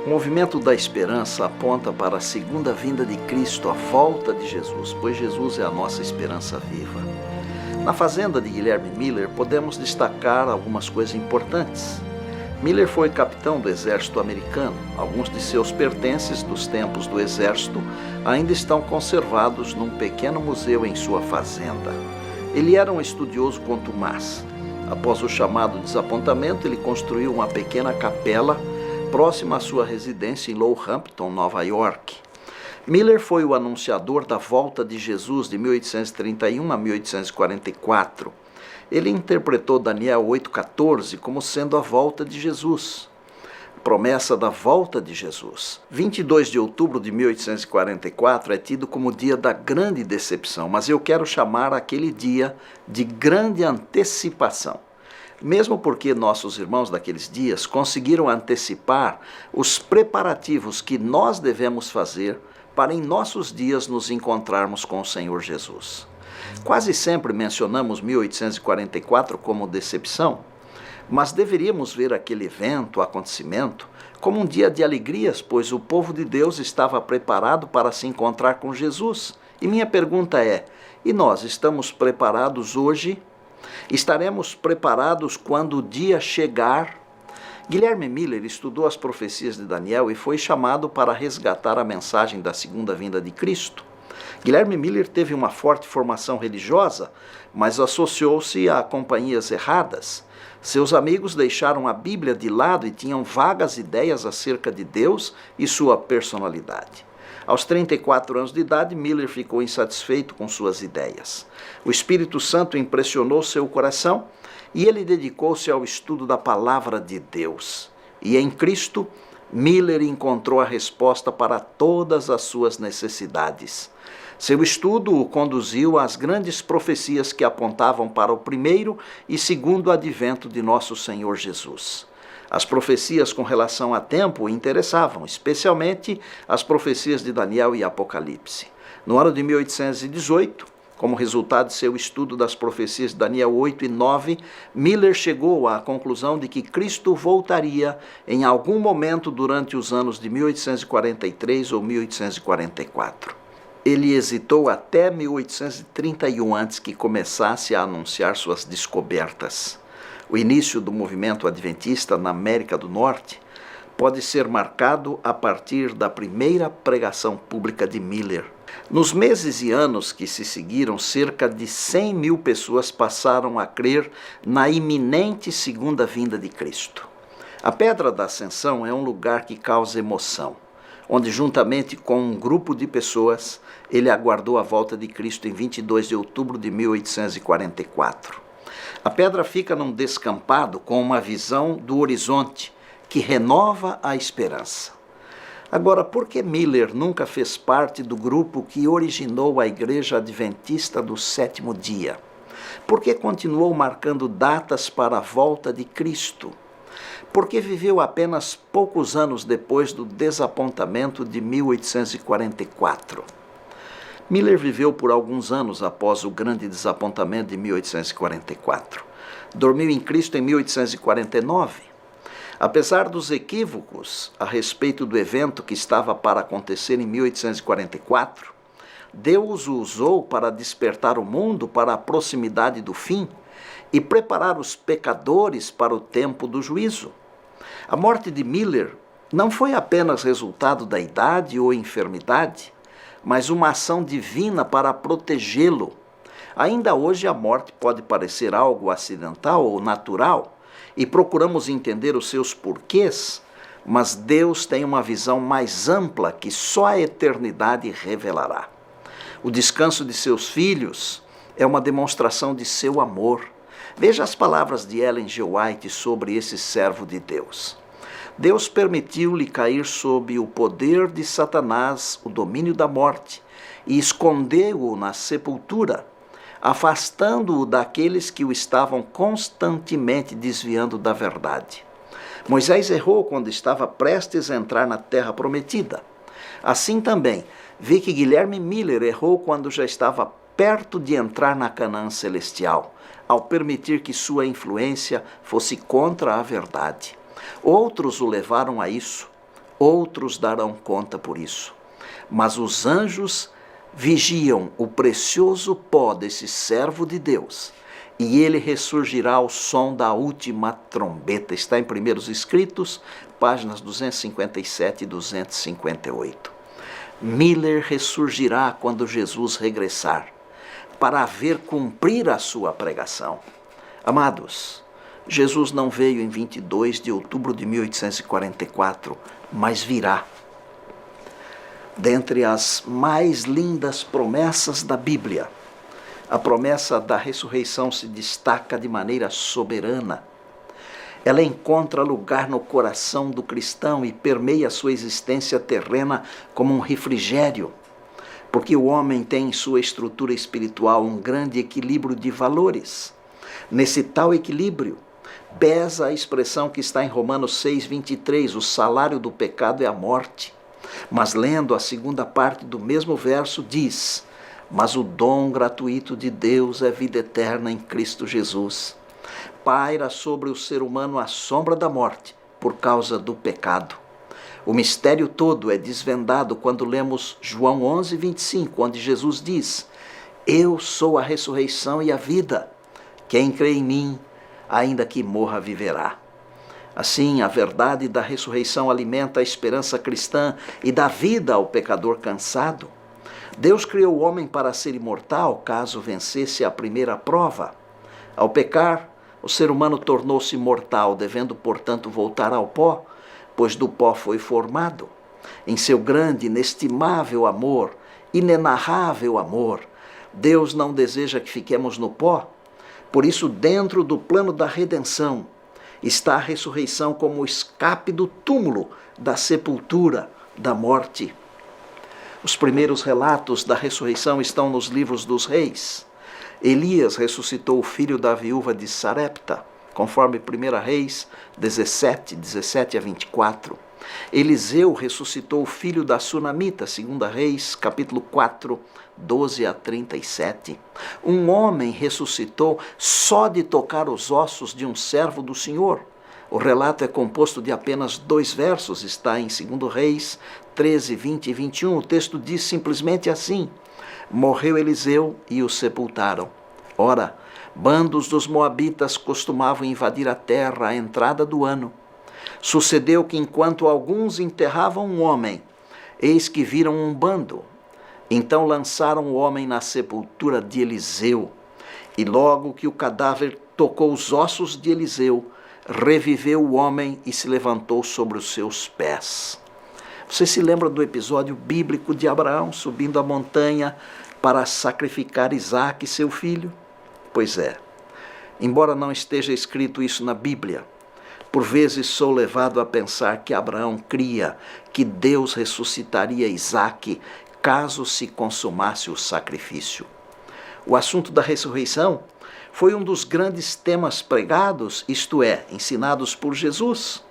O movimento da esperança aponta para a segunda vinda de Cristo, a volta de Jesus, pois Jesus é a nossa esperança viva. Na fazenda de Guilherme Miller, podemos destacar algumas coisas importantes. Miller foi capitão do exército americano. Alguns de seus pertences dos tempos do exército ainda estão conservados num pequeno museu em sua fazenda. Ele era um estudioso contumaz. Após o chamado desapontamento, ele construiu uma pequena capela próxima à sua residência em Lowhampton, Nova York. Miller foi o anunciador da volta de Jesus de 1831 a 1844. Ele interpretou Daniel 8,14 como sendo a volta de Jesus, a promessa da volta de Jesus. 22 de outubro de 1844 é tido como dia da grande decepção, mas eu quero chamar aquele dia de grande antecipação. Mesmo porque nossos irmãos daqueles dias conseguiram antecipar os preparativos que nós devemos fazer para em nossos dias nos encontrarmos com o Senhor Jesus. Quase sempre mencionamos 1844 como decepção, mas deveríamos ver aquele evento, acontecimento, como um dia de alegrias, pois o povo de Deus estava preparado para se encontrar com Jesus. E minha pergunta é, e nós estamos preparados hoje? Estaremos preparados quando o dia chegar? Guilherme Miller estudou as profecias de Daniel e foi chamado para resgatar a mensagem da segunda vinda de Cristo. Guilherme Miller teve uma forte formação religiosa, mas associou-se a companhias erradas. Seus amigos deixaram a Bíblia de lado e tinham vagas ideias acerca de Deus e sua personalidade. Aos 34 anos de idade, Miller ficou insatisfeito com suas ideias. O Espírito Santo impressionou seu coração e ele dedicou-se ao estudo da Palavra de Deus. E em Cristo, Miller encontrou a resposta para todas as suas necessidades. Seu estudo o conduziu às grandes profecias que apontavam para o primeiro e segundo advento de nosso Senhor Jesus. As profecias com relação a tempo o interessavam, especialmente as profecias de Daniel e Apocalipse. No ano de 1818, como resultado de seu estudo das profecias de Daniel 8 e 9, Miller chegou à conclusão de que Cristo voltaria em algum momento durante os anos de 1843 ou 1844. Ele hesitou até 1831 antes que começasse a anunciar suas descobertas. O início do movimento adventista na América do Norte pode ser marcado a partir da primeira pregação pública de Miller. Nos meses e anos que se seguiram, cerca de 100 mil pessoas passaram a crer na iminente segunda vinda de Cristo. A Pedra da Ascensão é um lugar que causa emoção, onde juntamente com um grupo de pessoas, ele aguardou a volta de Cristo em 22 de outubro de 1844. A pedra fica num descampado com uma visão do horizonte que renova a esperança. Agora, por que Miller nunca fez parte do grupo que originou a Igreja Adventista do Sétimo Dia? Por que continuou marcando datas para a volta de Cristo? Por que viveu apenas poucos anos depois do desapontamento de 1844? Miller viveu por alguns anos após o grande desapontamento de 1844. Dormiu em Cristo em 1849. Apesar dos equívocos a respeito do evento que estava para acontecer em 1844, Deus o usou para despertar o mundo para a proximidade do fim e preparar os pecadores para o tempo do juízo. A morte de Miller não foi apenas resultado da idade ou enfermidade, mas uma ação divina para protegê-lo. Ainda hoje a morte pode parecer algo acidental ou natural, e procuramos entender os seus porquês, mas Deus tem uma visão mais ampla que só a eternidade revelará. O descanso de seus filhos é uma demonstração de seu amor. Veja as palavras de Ellen G. White sobre esse servo de Deus. Deus permitiu-lhe cair sob o poder de Satanás, o domínio da morte, e escondeu-o na sepultura, afastando-o daqueles que o estavam constantemente desviando da verdade. Moisés errou quando estava prestes a entrar na terra prometida. Assim também, vi que Guilherme Miller errou quando já estava perto de entrar na Canaã celestial, ao permitir que sua influência fosse contra a verdade. Outros o levaram a isso. outros darão conta por isso. Mas os anjos vigiam o precioso pó desse servo de Deus, e ele ressurgirá ao som da última trombeta. Está em Primeiros Escritos, páginas 257 e 258. Miller ressurgirá quando Jesus regressar, para ver cumprir a sua pregação. Amados, Jesus não veio em 22 de outubro de 1844, mas virá. Dentre as mais lindas promessas da Bíblia, a promessa da ressurreição se destaca de maneira soberana. Ela encontra lugar no coração do cristão e permeia sua existência terrena como um refrigério, porque o homem tem em sua estrutura espiritual um grande equilíbrio de valores. Nesse tal equilíbrio, pesa a expressão que está em Romanos 6:23, o salário do pecado é a morte. Mas lendo a segunda parte do mesmo verso diz: mas o dom gratuito de Deus é vida eterna em Cristo Jesus. Paira sobre o ser humano a sombra da morte por causa do pecado. O mistério todo é desvendado quando lemos João 11:25, onde Jesus diz: eu sou a ressurreição e a vida. Quem crê em mim, ainda que morra, viverá. Assim, a verdade da ressurreição alimenta a esperança cristã e dá vida ao pecador cansado. Deus criou o homem para ser imortal, caso vencesse a primeira prova. Ao pecar, o ser humano tornou-se mortal, devendo, portanto, voltar ao pó, pois do pó foi formado. Em seu grande, inestimável amor, inenarrável amor, Deus não deseja que fiquemos no pó. Por isso, dentro do plano da redenção, está a ressurreição como o escape do túmulo, da sepultura, da morte. Os primeiros relatos da ressurreição estão nos livros dos reis. Elias ressuscitou o filho da viúva de Sarepta, conforme 1 Reis 17 a 24. Eliseu ressuscitou o filho da Sunamita, 2 Reis, capítulo 4, 12 a 37. Um homem ressuscitou só de tocar os ossos de um servo do Senhor. O relato é composto de apenas 2 versos, está em 2 Reis 13, 20 e 21. O texto diz simplesmente assim: morreu Eliseu e o sepultaram. Ora, bandos dos moabitas costumavam invadir a terra à entrada do ano. Sucedeu que enquanto alguns enterravam um homem, eis que viram um bando. Então lançaram o homem na sepultura de Eliseu. E logo que o cadáver tocou os ossos de Eliseu, reviveu o homem e se levantou sobre os seus pés. Você se lembra do episódio bíblico de Abraão subindo a montanha para sacrificar Isaque, seu filho? Pois é, embora não esteja escrito isso na Bíblia, por vezes sou levado a pensar que Abraão cria que Deus ressuscitaria Isaque caso se consumasse o sacrifício. O assunto da ressurreição foi um dos grandes temas pregados, isto é, ensinados por Jesus.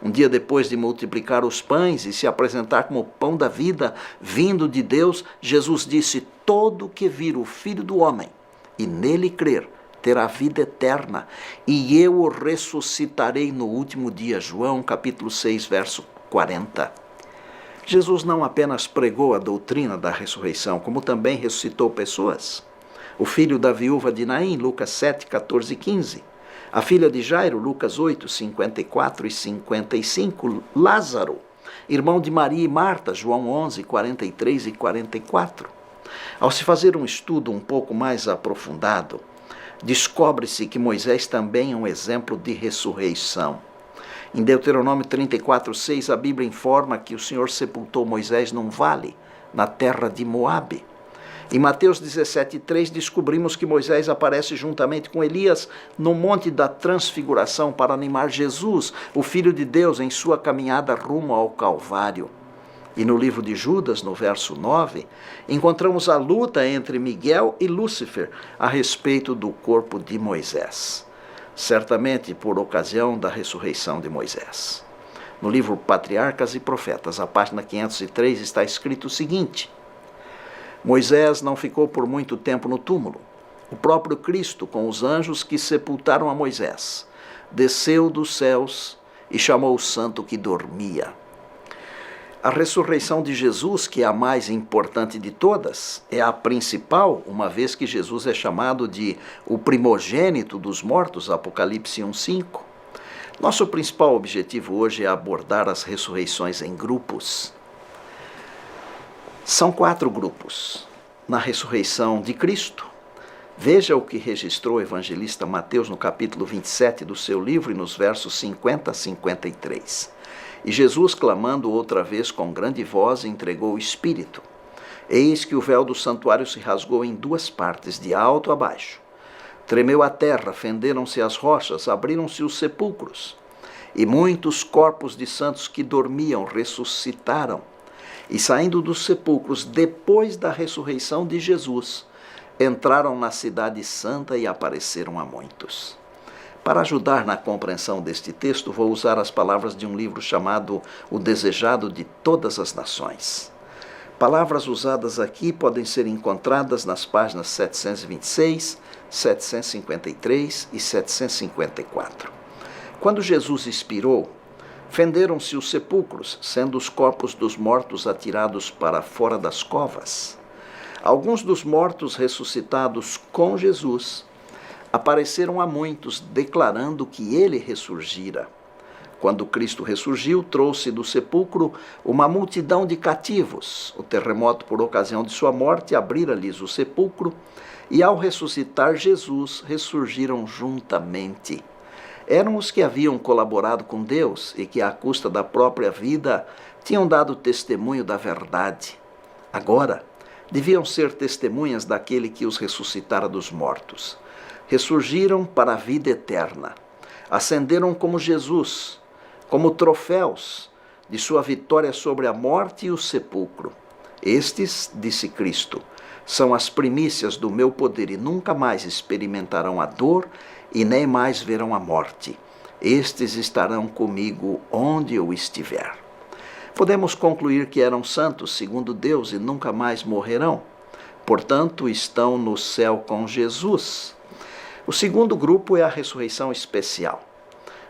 Um dia depois de multiplicar os pães e se apresentar como pão da vida, vindo de Deus, Jesus disse: todo que vir o Filho do Homem e nele crer, terá vida eterna, e eu o ressuscitarei no último dia. João capítulo 6, verso 40. Jesus não apenas pregou a doutrina da ressurreição, como também ressuscitou pessoas. O filho da viúva de Naim, Lucas 7, 14 e 15. A filha de Jairo, Lucas 8, 54 e 55. Lázaro, irmão de Maria e Marta, João 11, 43 e 44. Ao se fazer um estudo um pouco mais aprofundado, descobre-se que Moisés também é um exemplo de ressurreição. Em Deuteronômio 34, 6, a Bíblia informa que o Senhor sepultou Moisés num vale, na terra de Moabe. Em Mateus 17, 3, descobrimos que Moisés aparece juntamente com Elias no Monte da Transfiguração para animar Jesus, o Filho de Deus, em sua caminhada rumo ao Calvário. E no livro de Judas, no verso 9, encontramos a luta entre Miguel e Lúcifer a respeito do corpo de Moisés, certamente por ocasião da ressurreição de Moisés. No livro Patriarcas e Profetas, a página 503, está escrito o seguinte: Moisés não ficou por muito tempo no túmulo. O próprio Cristo, com os anjos que sepultaram a Moisés, desceu dos céus e chamou o santo que dormia. A ressurreição de Jesus, que é a mais importante de todas, é a principal, uma vez que Jesus é chamado de o primogênito dos mortos, Apocalipse 1:5. Nosso principal objetivo hoje é abordar as ressurreições em grupos. São 4 grupos. Na ressurreição de Cristo, veja o que registrou o evangelista Mateus no capítulo 27 do seu livro e nos versos 50 a 53. E Jesus, clamando outra vez com grande voz, entregou o Espírito. Eis que o véu do santuário se rasgou em 2 partes, de alto a baixo. Tremeu a terra, fenderam-se as rochas, abriram-se os sepulcros. E muitos corpos de santos que dormiam ressuscitaram. E saindo dos sepulcros, depois da ressurreição de Jesus, entraram na cidade santa e apareceram a muitos. Para ajudar na compreensão deste texto, vou usar as palavras de um livro chamado O Desejado de Todas as Nações. Palavras usadas aqui podem ser encontradas nas páginas 726, 753 e 754. Quando Jesus expirou, fenderam-se os sepulcros, sendo os corpos dos mortos atirados para fora das covas. Alguns dos mortos ressuscitados com Jesus apareceram a muitos, declarando que ele ressurgira. Quando Cristo ressurgiu, trouxe do sepulcro uma multidão de cativos. O terremoto, por ocasião de sua morte, abrira-lhes o sepulcro, e ao ressuscitar Jesus, ressurgiram juntamente. Eram os que haviam colaborado com Deus e que, à custa da própria vida, tinham dado testemunho da verdade. Agora, deviam ser testemunhas daquele que os ressuscitara dos mortos. Ressurgiram para a vida eterna. Ascenderam como Jesus, como troféus de sua vitória sobre a morte e o sepulcro. Estes, disse Cristo, são as primícias do meu poder e nunca mais experimentarão a dor e nem mais verão a morte. Estes estarão comigo onde eu estiver. Podemos concluir que eram santos segundo Deus e nunca mais morrerão. Portanto, estão no céu com Jesus. O segundo grupo é a ressurreição especial.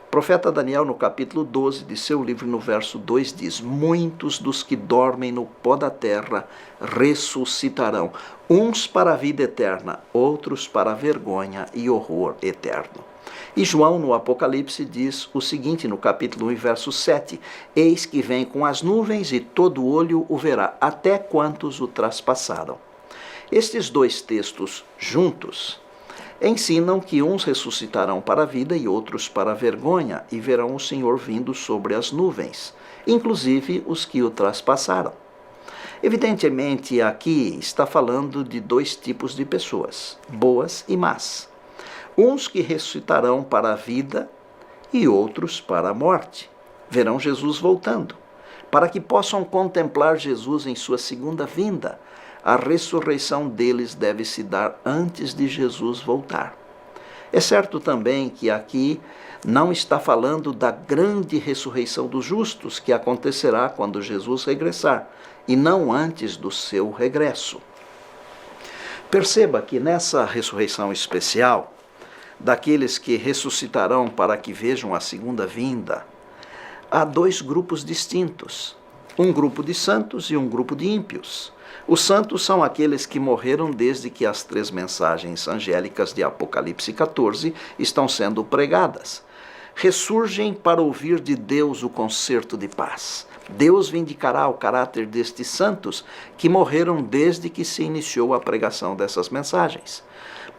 O profeta Daniel, no capítulo 12 de seu livro, no verso 2, diz: muitos dos que dormem no pó da terra ressuscitarão, uns para a vida eterna, outros para a vergonha e horror eterno. E João, no Apocalipse, diz o seguinte, no capítulo 1, verso 7, eis que vem com as nuvens e todo olho o verá, até quantos o traspassaram. Estes 2 textos juntos ensinam que uns ressuscitarão para a vida e outros para a vergonha, e verão o Senhor vindo sobre as nuvens, inclusive os que o traspassaram. Evidentemente, aqui está falando de 2 tipos de pessoas, boas e más. Uns que ressuscitarão para a vida e outros para a morte. Verão Jesus voltando, para que possam contemplar Jesus em sua segunda vinda. A ressurreição deles deve se dar antes de Jesus voltar. É certo também que aqui não está falando da grande ressurreição dos justos, que acontecerá quando Jesus regressar, e não antes do seu regresso. Perceba que nessa ressurreição especial, daqueles que ressuscitarão para que vejam a segunda vinda, há 2 grupos distintos, um grupo de santos e um grupo de ímpios. Os santos são aqueles que morreram desde que as 3 mensagens angélicas de Apocalipse 14 estão sendo pregadas. Ressurgem para ouvir de Deus o concerto de paz. Deus vindicará o caráter destes santos que morreram desde que se iniciou a pregação dessas mensagens.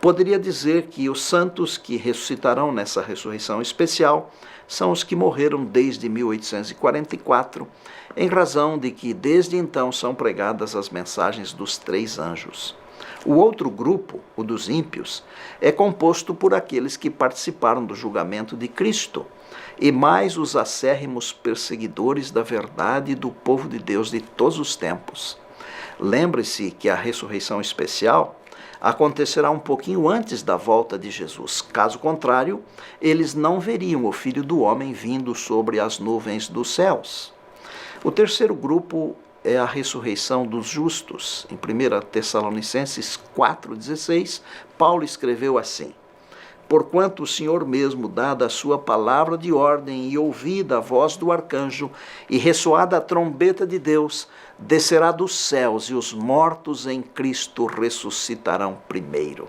Poderia dizer que os santos que ressuscitarão nessa ressurreição especial são os que morreram desde 1844, em razão de que desde então são pregadas as mensagens dos 3 anjos. O outro grupo, o dos ímpios, é composto por aqueles que participaram do julgamento de Cristo, e mais os acérrimos perseguidores da verdade do povo de Deus de todos os tempos. Lembre-se que a ressurreição especial acontecerá um pouquinho antes da volta de Jesus. Caso contrário, eles não veriam o Filho do Homem vindo sobre as nuvens dos céus. O terceiro grupo é a ressurreição dos justos. Em 1 Tessalonicenses 4,16, Paulo escreveu assim: porquanto o Senhor mesmo, dada a sua palavra de ordem e ouvida a voz do arcanjo e ressoada a trombeta de Deus, descerá dos céus e os mortos em Cristo ressuscitarão primeiro.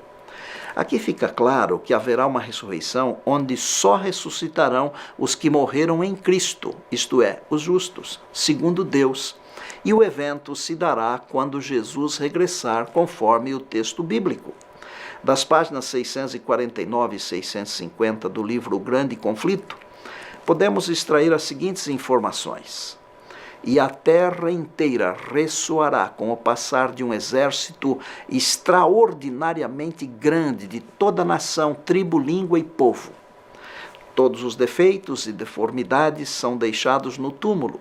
Aqui fica claro que haverá uma ressurreição onde só ressuscitarão os que morreram em Cristo, isto é, os justos, segundo Deus. E o evento se dará quando Jesus regressar, conforme o texto bíblico. Das páginas 649 e 650 do livro O Grande Conflito, podemos extrair as seguintes informações. E a terra inteira ressoará com o passar de um exército extraordinariamente grande de toda nação, tribo, língua e povo. Todos os defeitos e deformidades são deixados no túmulo.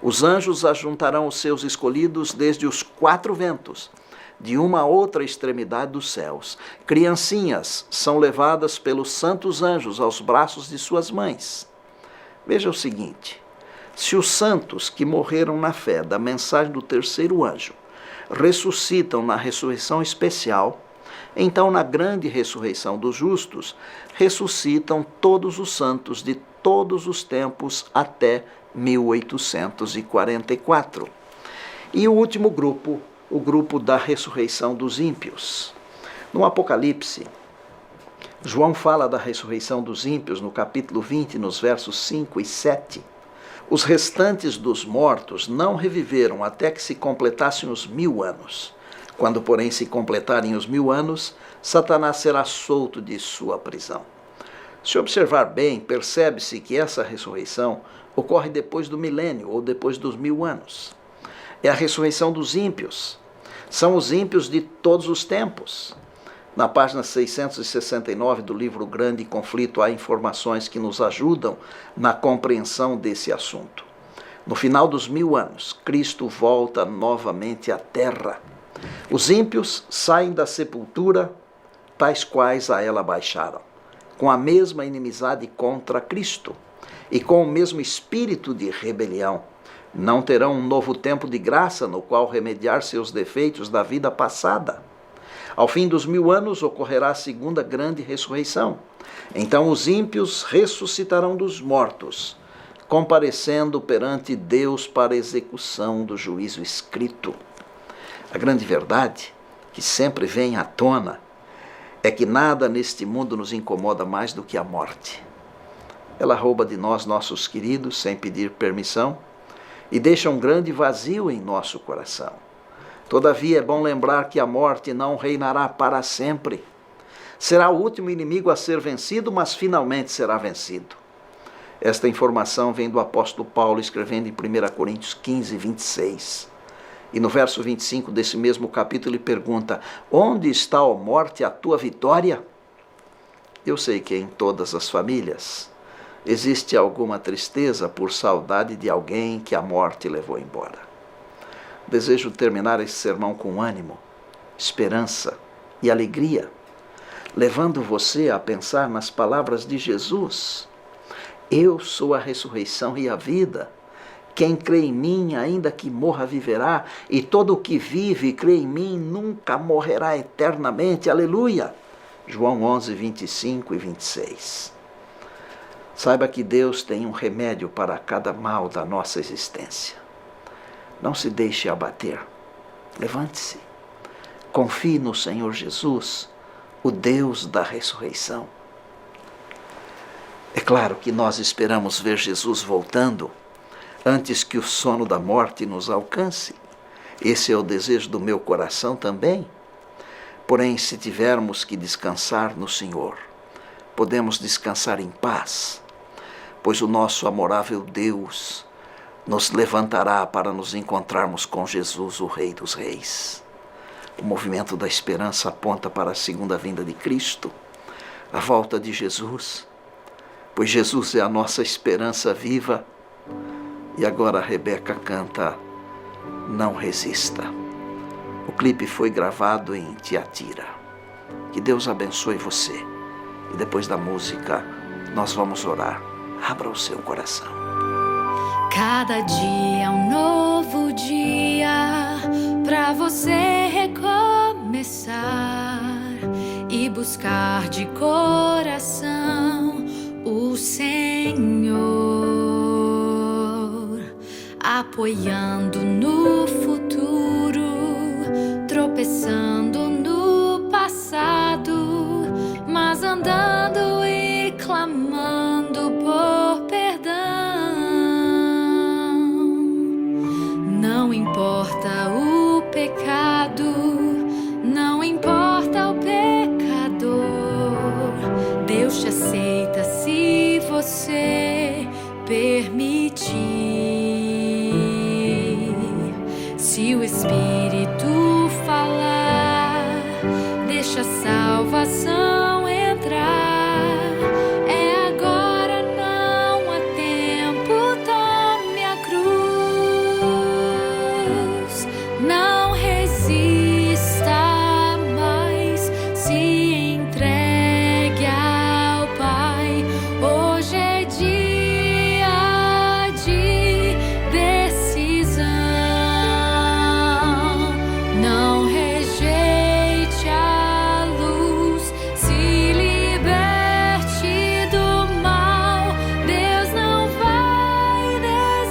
Os anjos ajuntarão os seus escolhidos desde os 4 ventos, de uma a outra extremidade dos céus. Criancinhas são levadas pelos santos anjos aos braços de suas mães. Veja o seguinte: se os santos que morreram na fé da mensagem do terceiro anjo ressuscitam na ressurreição especial, então na grande ressurreição dos justos, ressuscitam todos os santos de todos os tempos até 1844. E o último grupo, o grupo da ressurreição dos ímpios. No Apocalipse, João fala da ressurreição dos ímpios no capítulo 20, nos versos 5 e 7. Os restantes dos mortos não reviveram até que se completassem os 1000 anos. Quando, porém, se completarem os 1000 anos, Satanás será solto de sua prisão. Se observar bem, percebe-se que essa ressurreição ocorre depois do milênio ou depois dos 1000 anos. É a ressurreição dos ímpios. São os ímpios de todos os tempos. Na página 669 do livro O Grande Conflito há informações que nos ajudam na compreensão desse assunto. No final dos 1000 anos, Cristo volta novamente à terra. Os ímpios saem da sepultura, tais quais a ela baixaram, com a mesma inimizade contra Cristo e com o mesmo espírito de rebelião. Não terão um novo tempo de graça no qual remediar seus defeitos da vida passada. Ao fim dos 1000 anos ocorrerá a segunda grande ressurreição. Então os ímpios ressuscitarão dos mortos, comparecendo perante Deus para a execução do juízo escrito. A grande verdade, que sempre vem à tona, é que nada neste mundo nos incomoda mais do que a morte. Ela rouba de nós nossos queridos sem pedir permissão e deixa um grande vazio em nosso coração. Todavia é bom lembrar que a morte não reinará para sempre. Será o último inimigo a ser vencido, mas finalmente será vencido. Esta informação vem do apóstolo Paulo escrevendo em 1 Coríntios 15, 26. E no verso 25 desse mesmo capítulo ele pergunta: onde está, ó morte, a tua vitória? Eu sei que em todas as famílias existe alguma tristeza por saudade de alguém que a morte levou embora. Desejo terminar esse sermão com ânimo, esperança e alegria, levando você a pensar nas palavras de Jesus: eu sou a ressurreição e a vida. Quem crê em mim, ainda que morra, viverá, e todo o que vive e crê em mim nunca morrerá eternamente. Aleluia! João 11, 25 e 26. Saiba que Deus tem um remédio para cada mal da nossa existência. Não se deixe abater. Levante-se. Confie no Senhor Jesus, o Deus da ressurreição. É claro que nós esperamos ver Jesus voltando antes que o sono da morte nos alcance. Esse é o desejo do meu coração também. Porém, se tivermos que descansar no Senhor, podemos descansar em paz, pois o nosso amorável Deus nos levantará para nos encontrarmos com Jesus, o Rei dos Reis. O movimento da esperança aponta para a segunda vinda de Cristo, a volta de Jesus, pois Jesus é a nossa esperança viva. E agora a Rebeca canta Não Resista. O clipe foi gravado em Tiatira. Que Deus abençoe você. E depois da música, nós vamos orar. Abra o seu coração. Cada dia é um novo dia pra você recomeçar. e buscar de coração o Senhor, apoiando no futuro, tropeçando no passado, mas andando e clamando por perdão. Não importa o pecado, não importa o pecador, Deus te aceita se você permitir. Se o Espírito falar, deixa a salvação entrar. É agora, não há tempo, tome a cruz. Não resista mais, se entregue ao Pai. Hoje é dia de decisão. Não rejeite a luz, se liberte do mal. Deus não vai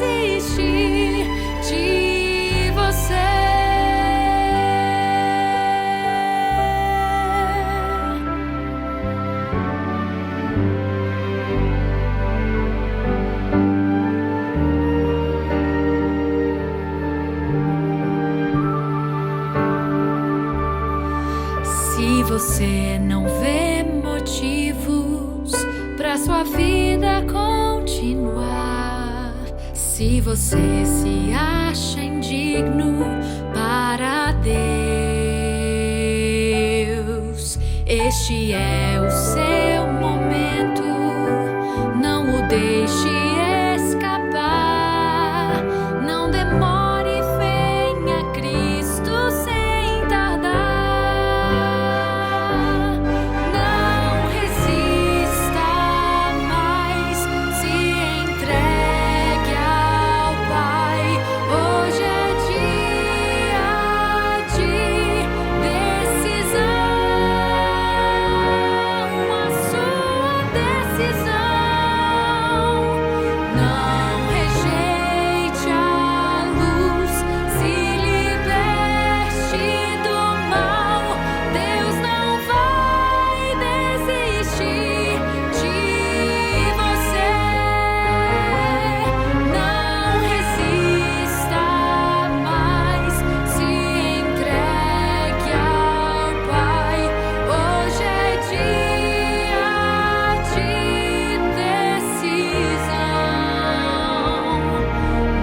desistir de você. Se você não vê motivos para sua vida continuar, se você se acha indigno para Deus, este é o seu momento. Não o deixe escapar. Não demore, venha a Cristo sem tardar. Não resista mais, se entregue ao Pai. Hoje é dia de decisão. A sua decisão. Não rejeite a luz, se liberte do mal. Deus não vai desistir de você. Não resista mais, se entregue ao Pai. Hoje é dia de decisão.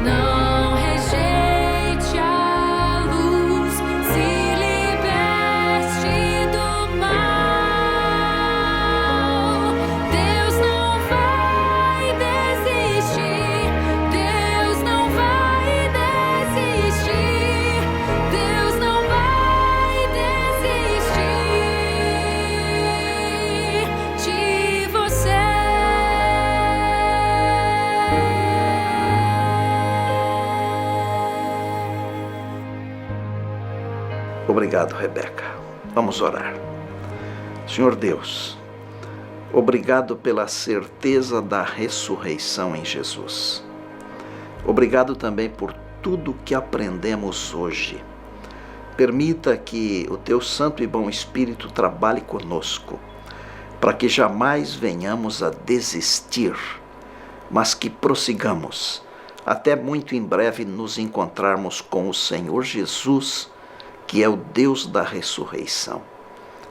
Não rejeite a luz, se liberte do mal. Deus não vai desistir. Deus não vai desistir. Deus não vai desistir de você. Obrigado, Rebeca. Vamos orar. Senhor Deus, obrigado pela certeza da ressurreição em Jesus. Obrigado também por tudo que aprendemos hoje. Permita que o Teu Santo e Bom Espírito trabalhe conosco, para que jamais venhamos a desistir, mas que prossigamos, até muito em breve nos encontrarmos com o Senhor Jesus, que é o Deus da ressurreição.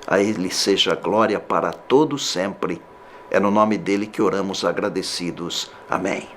A Ele seja glória para todos sempre. É no nome dele que oramos agradecidos. Amém.